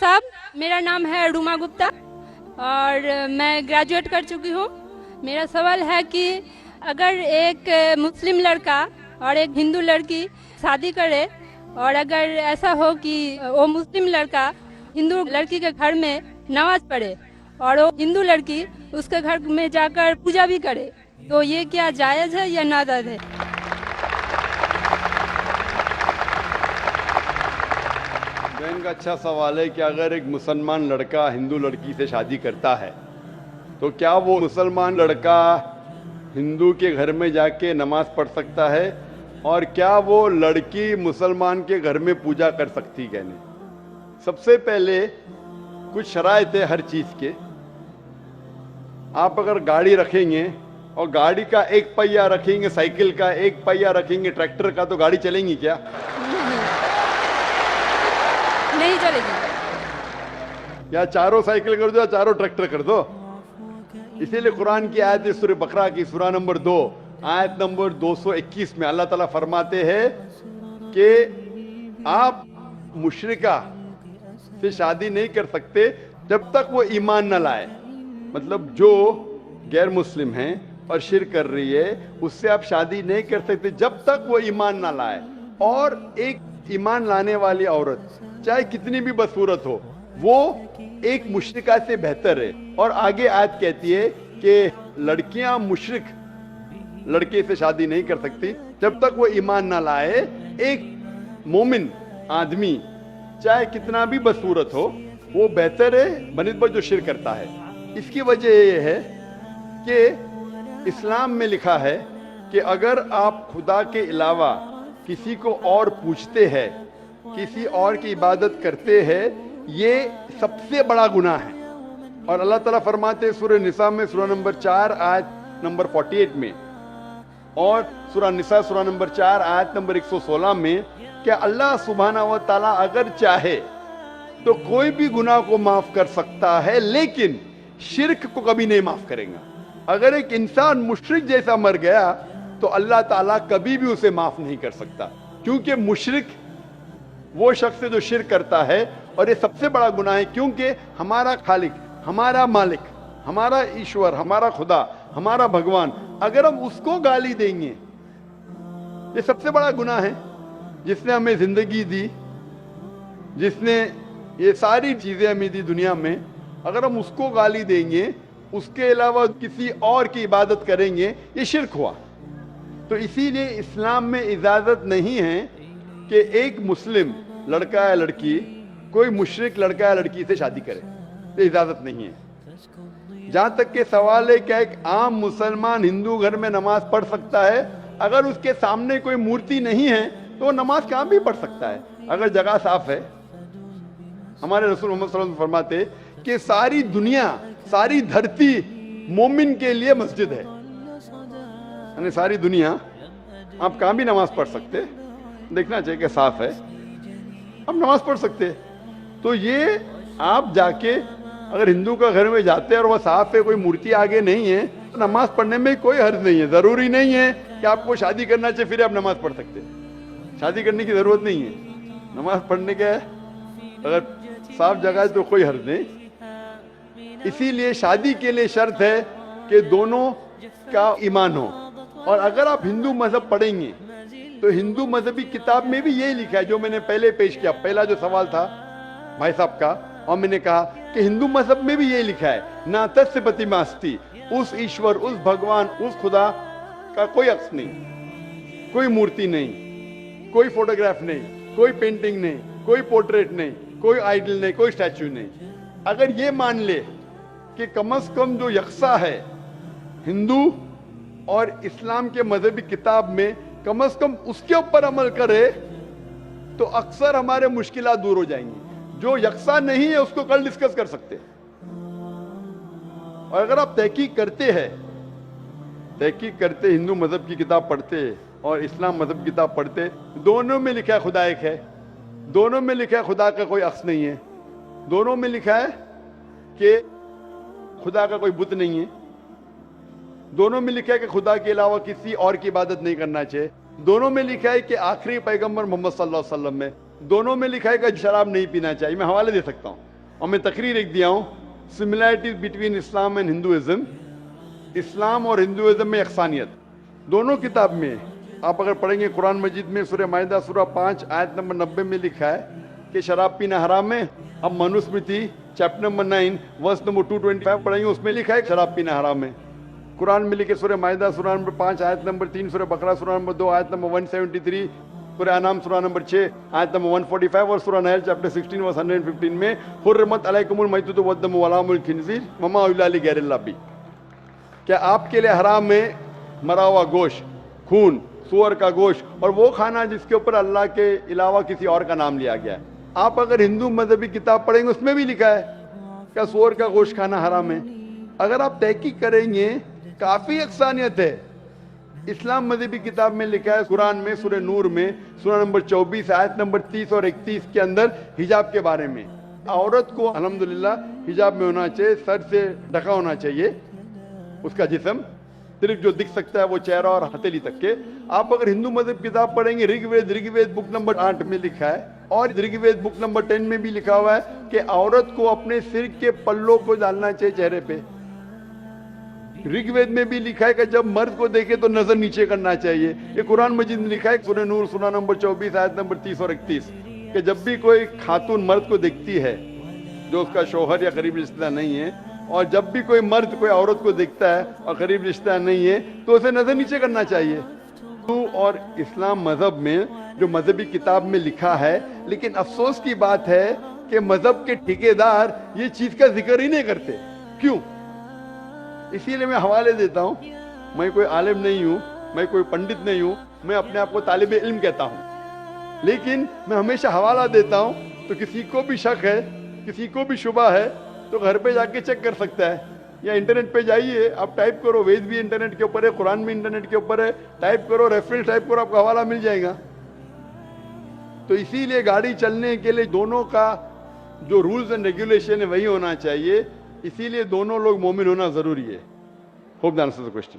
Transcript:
साहब, मेरा नाम है रूमा गुप्ता और मैं ग्रेजुएट कर चुकी हूँ। मेरा सवाल है कि अगर एक मुस्लिम लड़का और एक हिंदू लड़की शादी करे और अगर ऐसा हो कि वो मुस्लिम लड़का हिंदू लड़की के घर में नमाज पढ़े और वो हिंदू लड़की उसके घर में जाकर पूजा भी करे, तो ये क्या जायज़ है या नाजायज़ है? बहन का अच्छा सवाल है कि अगर एक मुसलमान लड़का हिंदू लड़की से शादी करता है तो क्या वो मुसलमान लड़का हिंदू के घर में जाके नमाज पढ़ सकता है, और क्या वो लड़की मुसलमान के घर में पूजा कर सकती है? नहीं। सबसे पहले कुछ शराइत है हर चीज़ के। आप अगर गाड़ी रखेंगे और गाड़ी का एक पहिया रखेंगे, साइकिल का एक पहिया रखेंगे, ट्रैक्टर का, तो गाड़ी चलेंगी क्या? नहीं चलेगी। या चारों साइकिल कर दो या चारों ट्रैक्टर कर दो। इसीलिए कुरान की आयत है सूरह बकरा की सूरा नंबर 2 आयत नंबर 221 में अल्लाह ताला फरमाते हैं कि आप मुशरिका से शादी नहीं कर सकते जब तक वो ईमान न लाए। मतलब जो गैर मुस्लिम है और शिर्क कर रही है उससे आप शादी नहीं कर सकते जब तक वो ईमान ना लाए। और एक ईमान लाने वाली औरत चाहे कितनी भी बदसूरत हो वो एक मुशरिका से बेहतर है। और आगे आयत कहती है कि लड़कियां मुशरिक लड़के से शादी नहीं कर सकती जब तक वो ईमान ना लाए। एक मोमिन आदमी चाहे कितना भी बदसूरत हो वो बेहतर है बनिस्बत जो शिर्क करता है। इसकी वजह ये है कि इस्लाम में लिखा है कि अगर आप खुदा के अलावा किसी को और पूछते हैं, किसी और की इबादत करते हैं, ये सबसे बड़ा गुनाह है। और अल्लाह ताला फरमाते हैं सूरह निसा में सूरा नंबर 4 आयत नंबर 48 में और सूरा निसा सूरा नंबर 4 आयत नंबर 116 में कि अल्लाह सुब्हाना व तआला अगर चाहे तो कोई भी गुनाह को माफ कर सकता है, लेकिन शिर्क को कभी नहीं माफ करेगा। अगर एक इंसान मुशरिक जैसा मर गया तो अल्लाह ताला कभी भी उसे माफ नहीं कर सकता, क्योंकि मुशरिक वो शख्स है जो शिर्क करता है। और ये सबसे बड़ा गुनाह है, क्योंकि हमारा खालिक, हमारा मालिक, हमारा ईश्वर, हमारा खुदा, हमारा भगवान, अगर हम उसको गाली देंगे, ये सबसे बड़ा गुनाह है। जिसने हमें जिंदगी दी, जिसने ये सारी चीजें हमें दी दुनिया में, अगर हम उसको गाली देंगे, उसके अलावा किसी और की इबादत करेंगे, ये शिर्क हुआ। तो इसीलिए इस्लाम में इजाजत नहीं है कि एक मुस्लिम लड़का या लड़की कोई मुशरिक लड़का या लड़की से शादी करे, ये इजाजत नहीं है। जहां तक के सवाल है क्या एक आम मुसलमान हिंदू घर में नमाज पढ़ सकता है? अगर उसके सामने कोई मूर्ति नहीं है तो वो नमाज कहां भी पढ़ सकता है, अगर जगह साफ है। हमारे रसूल मोहम्मद सल्लल्लाहु अलैहि वसल्लम फरमाते कि सारी दुनिया, सारी धरती मोमिन के लिए मस्जिद है। यानी सारी दुनिया आप कहां भी नमाज पढ़ सकते, देखना चाहिए कि साफ है, आप नमाज पढ़ सकते। तो ये आप जाके अगर हिंदू का घर में जाते हैं और वह साफ है, कोई मूर्ति आगे नहीं है, तो नमाज पढ़ने में कोई हर्ज नहीं है। जरूरी नहीं है कि आपको शादी करना चाहिए फिर आप नमाज पढ़ सकते, शादी करने की जरूरत नहीं है। नमाज पढ़ने का अगर साफ जगह है तो कोई हर्ज नहीं। इसीलिए शादी के लिए शर्त है कि दोनों का ईमान हो। और अगर आप हिंदू मजहब पढ़ेंगे तो हिंदू मजहबी किताब में भी यही लिखा है जो मैंने पहले पेश किया, पहला जो सवाल था भाई साहब का, और मैंने कहा कि हिंदू मजहब में भी यही लिखा है, ना तस्य प्रतिमास्ति, उस ईश्वर, उस भगवान, उस खुदा का कोई अक्स नहीं, कोई मूर्ति नहीं, कोई फोटोग्राफ नहीं, कोई पेंटिंग नहीं, कोई पोर्ट्रेट नहीं, कोई आइडल नहीं, कोई स्टैचू नहीं। अगर ये मान ले कि कम से कम जो यकसा है हिंदू और इस्लाम के मजहबी किताब में, कम से कम उसके ऊपर अमल करे तो अक्सर हमारे मुश्किलात दूर हो जाएंगी। जो यकसा नहीं है उसको कल डिस्कस कर सकते हैं। और अगर आप तहकीक करते हिंदू मजहब की किताब पढ़ते और इस्लाम मजहब की किताब पढ़ते, दोनों में लिखा है खुदा एक है, दोनों में लिखा है खुदा का कोई अक्स नहीं है, दोनों में लिखा है कि खुदा का कोई बुत नहीं है, दोनों में लिखा है कि खुदा के अलावा किसी और की इबादत नहीं करना चाहिए, दोनों में लिखा है कि आखिरी पैगंबर मोहम्मद सल्लल्लाहु अलैहि वसल्लम में, दोनों में लिखा है कि शराब नहीं पीना चाहिए। मैं हवाले दे सकता हूँ। اور میں تقریر ایک دیا ہوں similarities between Islam and Hinduism. اسلام اور ہندوازم میں یکسانیت دونوں کتاب میں. آپ اگر پڑھیں گے قرآن مجید میں سورہ مائدہ سورہ 5 آیت نمبر 90 میں لکھا ہے کہ شراب پینا حرام ہے. اب Manusmriti chapter number 9 verse number 225 پڑھیں گے, اس میں لکھا ہے شراب پینا حرام ہے. قرآن میں لکھے سورہ مائدہ سورہ نمبر 5 آیت نمبر 3, سورہ بقرہ سورہ نمبر 2 آیت نمبر 173, سورہ انعام سورہ نمبر 6 آیت نمبر 145 اور سورہ نحل چیپٹر 16 ورس 115 میں حرمت علیکم المیتۃ والدم ولحم الخنزیر وما اہل لغیر اللہ بھی. کیا آپ کے لیے حرام ہے مرا ہوا گوشت, خون, سور کا گوشت اور وہ کھانا جس کے اوپر اللہ کے علاوہ کسی اور کا نام لیا گیا ہے. آپ اگر ہندو مذہبی کتاب پڑھیں گے اس میں بھی لکھا ہے کہ سور کا گوشت کھانا حرام ہے. اگر آپ تحقیق کریں گے کافی یکسانیت ہے. اسلام مذہبی کتاب میں لکھا ہے قرآن میں سورہ نور میں سورہ نمبر 24 آیت نمبر 30 اور 31 کے اندر حجاب کے بارے میں عورت کو الحمدللہ حجاب میں ہونا چاہیے, سر سے ڈھکا ہونا چاہیے اس کا جسم, صرف جو دکھ سکتا ہے وہ چہرہ اور ہتھیلی تک کے. آپ اگر ہندو مذہب کتاب پڑھیں گے رگ وید بک نمبر 8 میں لکھا ہے اور رگ وید بک نمبر 10 میں بھی لکھا ہوا ہے کہ عورت کو اپنے سر کے پلوں کو ڈالنا چاہیے چہرے پہ. رگ وید میں بھی لکھا ہے کہ جب مرد کو دیکھے تو نظر نیچے کرنا چاہیے. یہ قرآن مجید میں لکھا ہے سورہ نور سورہ نمبر 24 آیت نمبر 30 اور 31 کہ جب بھی کوئی خاتون مرد کو دیکھتی ہے جو اس کا شوہر یا قریب رشتہ دار نہیں ہے, اور جب بھی کوئی مرد کوئی عورت کو دیکھتا ہے اور قریب رشتہ دار نہیں ہے تو اسے نظر نیچے کرنا چاہیے. اور اسلام مذہب میں جو مذہبی کتاب میں لکھا ہے, لیکن افسوس کی بات ہے کہ مذہب کے ٹھیکیدار یہ چیز کا ذکر ہی نہیں کرتے. کیوں؟ اسی لیے میں حوالے دیتا ہوں. میں کوئی عالم نہیں ہوں, میں کوئی پنڈت نہیں ہوں, میں اپنے آپ کو طالب علم کہتا ہوں, لیکن میں ہمیشہ حوالہ دیتا ہوں. تو کسی کو بھی شک ہے, کسی کو بھی شبہ ہے تو گھر پہ جا کے چیک کر سکتا ہے, یا انٹرنیٹ پہ جائیے, آپ ٹائپ کرو, وید بھی انٹرنیٹ کے اوپر ہے, قرآن بھی انٹرنیٹ کے اوپر ہے, ٹائپ کرو, ریفرنس ٹائپ کرو, آپ کو حوالہ مل جائے گا. تو اسی لیے گاڑی چلنے کے لیے دونوں کا جو رولز اینڈ ریگولیشن ہے وہی ہونا چاہیے. اسی لیے دونوں لوگ مومن ہونا ضروری ہے. Hope that answers the question.